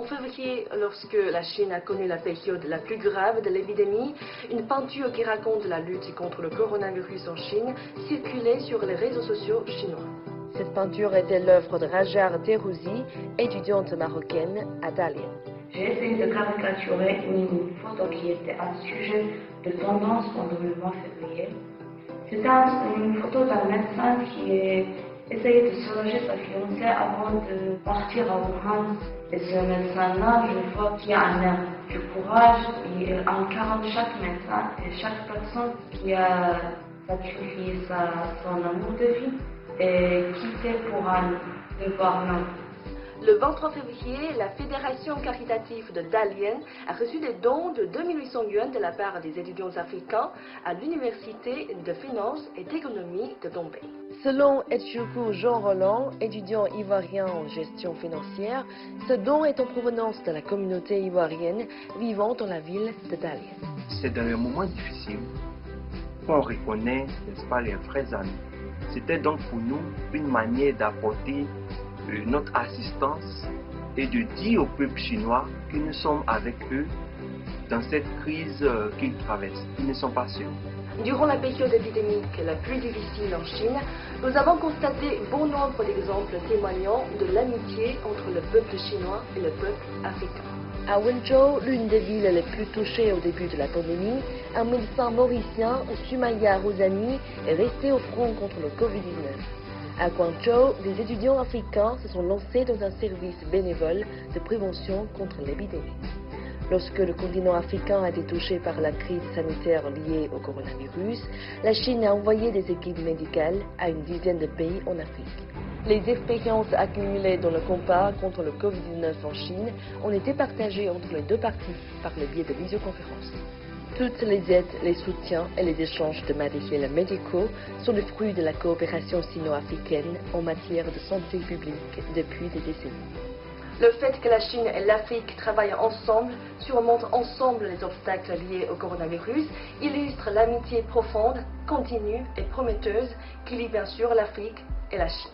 En février, lorsque la Chine a connu la période la plus grave de l'épidémie, une peinture qui raconte la lutte contre le coronavirus en Chine circulait sur les réseaux sociaux chinois. Cette peinture était l'œuvre de Rajar Terouzi, étudiante marocaine à Dalian. J'ai essayé de caricaturer une photo qui était un sujet de tendance pendant le mois de février. C'était une photo d'un médecin qui essayait de soulager sa fiancée avant de partir à Wuhan. Et ce médecin-là, je vois qu'il y a un air du courage, il incarne chaque médecin et chaque personne qui a sacrifié son amour de vie et quitté pour un devoir noble. Le 23 février, la Fédération caritative de Dalian a reçu des dons de 2800 yuan de la part des étudiants africains à l'Université de finance et d'économie de Bombay. Selon Etchoukou Jean Roland, étudiant ivoirien en gestion financière, ce don est en provenance de la communauté ivoirienne vivant dans la ville de Dalian. C'est dans les moments difficiles qu'on reconnaît, n'est-ce pas, les vrais amis. C'était donc pour nous une manière d'apporter notre assistance et de dire au peuple chinois que nous sommes avec eux dans cette crise qu'ils traversent. Ils ne sont pas seuls. Durant la période épidémique la plus difficile en Chine, nous avons constaté bon nombre d'exemples témoignant de l'amitié entre le peuple chinois et le peuple africain. À Wenzhou, l'une des villes les plus touchées au début de la pandémie, un médecin mauricien, Sumaya Rosani, est resté au front contre le Covid-19. À Guangzhou, des étudiants africains se sont lancés dans un service bénévole de prévention contre l'épidémie. Lorsque le continent africain a été touché par la crise sanitaire liée au coronavirus, la Chine a envoyé des équipes médicales à une dizaine de pays en Afrique. Les expériences accumulées dans le combat contre le Covid-19 en Chine ont été partagées entre les deux parties par le biais de visioconférences. Toutes les aides, les soutiens et les échanges de matériels médicaux sont le fruit de la coopération sino-africaine en matière de santé publique depuis des décennies. Le fait que la Chine et l'Afrique travaillent ensemble, surmontent ensemble les obstacles liés au coronavirus, illustre l'amitié profonde, continue et prometteuse qui lie bien sûr l'Afrique et la Chine.